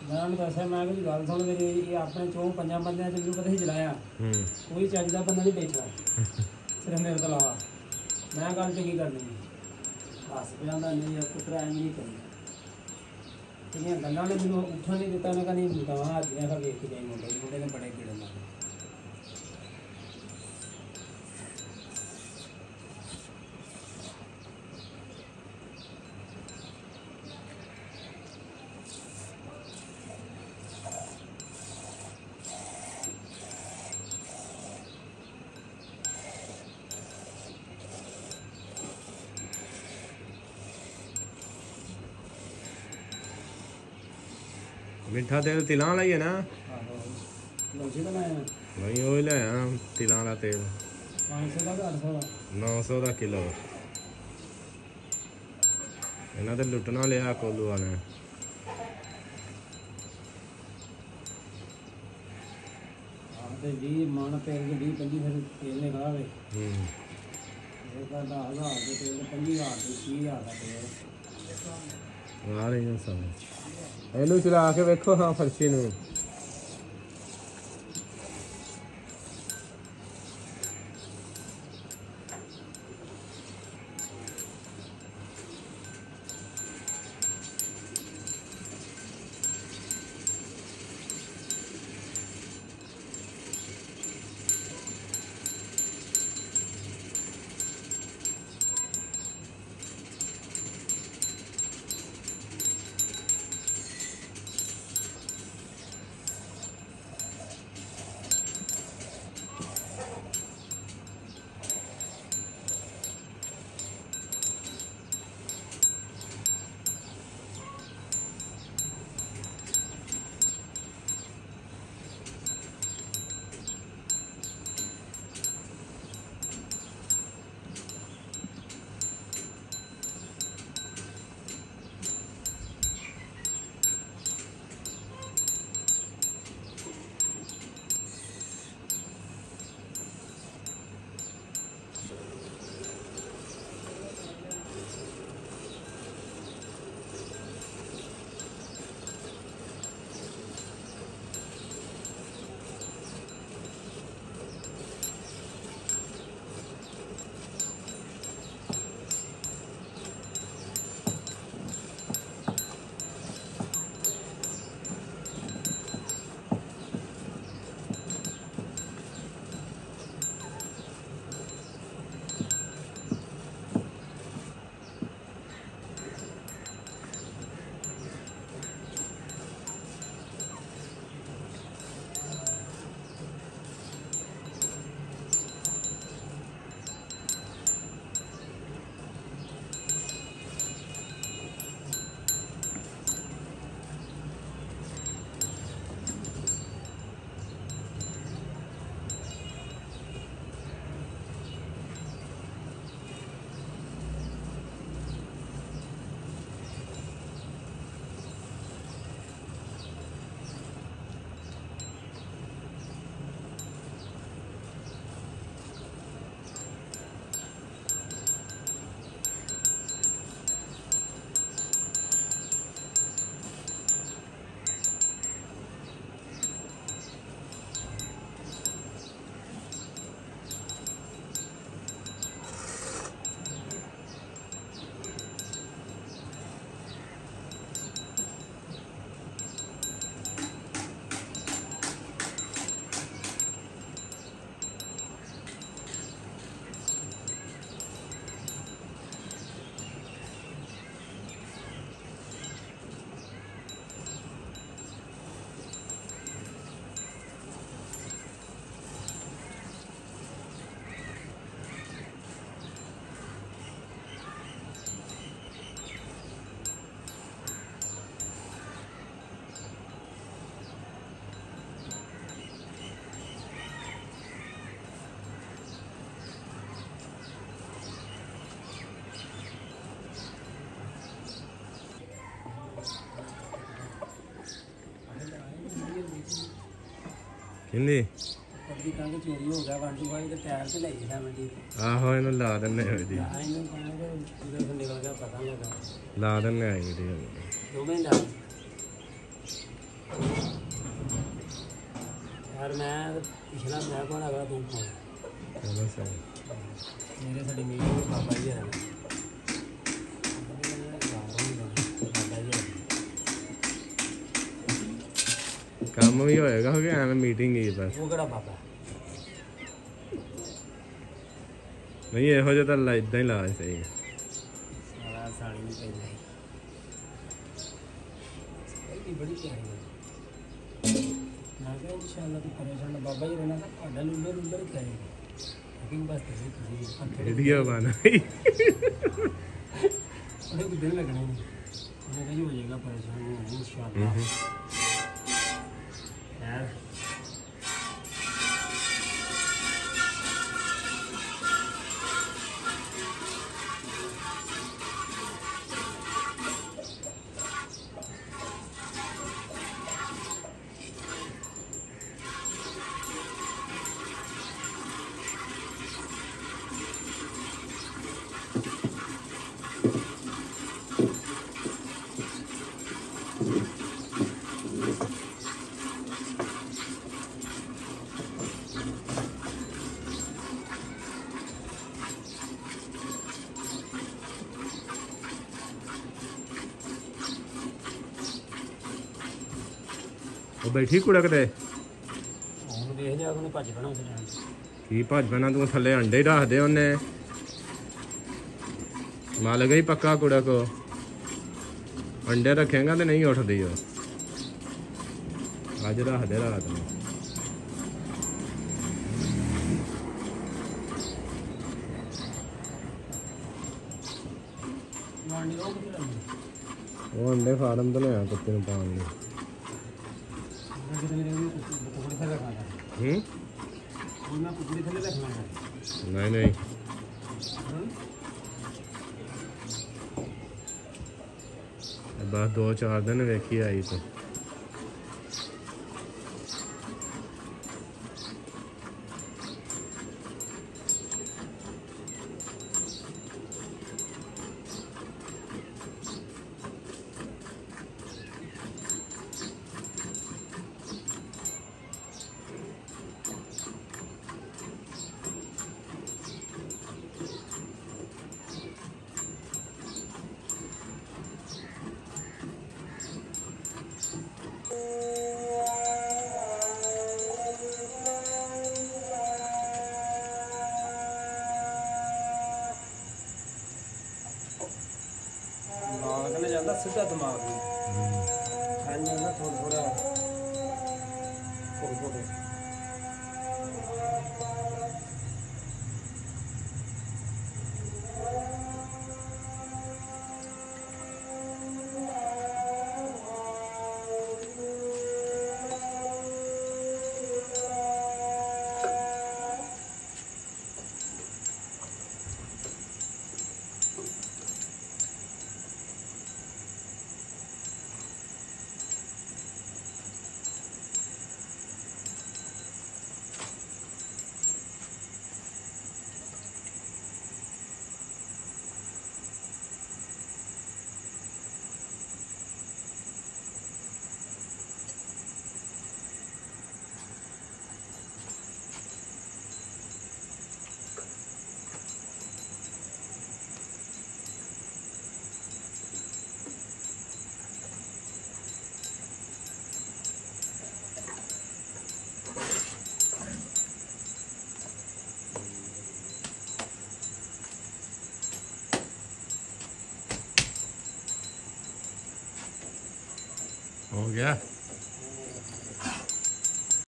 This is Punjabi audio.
मैं उन्हें दसा मैं भी गल सुन मेरी अपने चौं पंजां बंदे च कदे चलाया कोई चज का बंदा नहीं बेचना सिर्फ मेरे को अलावा मैं गल चंगी करनी बस पे आंदा नहीं यार पुत्रा एम नहीं करनी गल्लां ने मैनूं उठन नहीं दिता मैं कहा नहीं दवा हाजियां का वेख के जाई मुंडे ने बड़े कीड़े मारे मिठा तेल तिलां वाला ही है ना? लौजी का लाया नहीं वो ले आया तिलां वाला तेल 500 का 800 का 900 का किलो इन्हें तो लुटना लिया कोलू वाले ते 20 मन तेल के 20-25 फिर तेल निकला वे एक का 10,000 के तेल 25,000 के 30,000 का तेल आ रही है समझ ਇਹਨੂੰ ਚਲਾ ਕੇ ਵੇਖੋ ਹਾਂ ਫਰਸ਼ੀ ਨੂੰ ਕਿੰਨੀ ਪੱਡੀ ਕੰਗ ਚੋਰੀ ਹੋ ਗਿਆ ਵਾਂਡੂ ਵਾਲੀ ਤੇ ਟਾਇਰ ਤੇ ਲੈ ਗਿਆ ਮੰਡੀ ਆਹੋ ਇਹਨੂੰ ਲਾ ਦਿੰਨੇ ਹੋਈ ਦੀ ਇਹਨੂੰ ਕਹਿੰਦੇ ਜਦੋਂ ਨਿਕਲ ਗਿਆ ਪਤਾ ਨਹੀਂ ਲੱਗਾ ਲਾ ਦਿੰਨੇ ਆਈ ਦੀ ਦੋਵੇਂ ਦਾ ਯਾਰ ਮੈਂ ਪਿਛਲਾ ਮੈਂ ਕੋਣ ਹੈਗਾ ਤੂੰ ਕੋਣ ਚਲੋ ਸਹੀ ਮੇਰੇ ਸਾਡੀ ਮੀਟਿੰਗ ਬਾਬਾ ਜੀ ਰਹਿਣਾ ਕੰਮ ਵੀ ਹੋਏਗਾ ਕਿ ਐਵੇਂ ਮੀਟਿੰਗ ਹੀ ਬਸ ਉਹ ਕਿਹੜਾ ਬਾਬਾ ਨਹੀਂ ਇਹੋ ਜਿਹਾ ਤਾਂ ਇਦਾਂ ਹੀ ਲਾ ਸਹੀ ਸਾਲਾ ਸਾਲੀ ਨਹੀਂ ਪੈਂਦਾ ਇਹ ਬੜੀ ਪਿਆਰੀ ਹੈ ਮੈਂ ਕਿਹਾ ਇਨਸ਼ਾਅੱਲਾ ਤੂੰ ਪਰੇਸ਼ਾਨ ਬਾਬਾ ਜੀ ਰਹਿਣਾ ਤਾਂ ਤੁਹਾਡਾ ਲੁੱਲਰ ਲੁੱਲਰ ਕਰੇਗਾ ਲੇਕਿਨ ਬਸ ਤੁਸੀਂ ਵੀਡੀਓ ਬਣਾ ਉਹਦੇ ਕੋਈ ਦਿਨ ਲੱਗਣਾ ਨਹੀਂ ਉਹਨੇ ਕਹੀ ਹੋ ਜਾਏਗਾ ਪਰੇਸ਼ਾਨ ਇਨਸ਼ਾਅੱਲਾ यार ਉਹ ਬੈਠੀ ਕੁੜਕ ਤੇ ਹੁਣ ਦੇਖ ਜਾ ਉਹਨੇ ਭੱਜ ਬਣਾ ਉਸੇ ਕੀ ਭੱਜ ਪੈਣਾ ਤੂੰ ਥੱਲੇ ਅੰਡੇ ਰੱਖਦੇ ਉਹਨੇ ਮਾਲ ਗਈ ਪੱਕਾ ਕੁੜਕ ਅੰਡੇ ਰੱਖੇਗਾ ਤੇ ਨਹੀਂ ਉੱਠਦੀ ਉਹ ਅੱਜ ਰੱਖਦੇ ਰਾਤ ਨੂੰ ਮਾਰਨੀ ਉਹ ਕਿੱਥੇ ਲੱਗੀ ਉਹ ਅੰਡੇ ਫਾਰਮ ਤੋਂ ਲਿਆ ਕੁੱਤੇ ਨੂੰ ਪਾਉਣ ਲਈ ਕਿਤੇ ਮੇਰੇ ਨੂੰ ਕੁਕੜੀ ਥੱਲੇ ਰੱਖਣਾ ਉਹ ਮੈਂ ਕੁਕੜੀ ਥੱਲੇ ਰੱਖਣਾ ਨਹੀਂ ਨਹੀਂ ਬਸ 2-4 ਦਿਨ ਵੇਖੀ ਆਈ ਤੂੰ ਦਿਮਾਗ ਨਾਲ ਜਾਂਦਾ ਸਿੱਧਾ ਦਿਮਾਗ ਨੂੰ ਖਾਣ ਜਾਂਦਾ ਥੋੜਾ ਥੋੜਾ ਥੋੜਾ हो गया।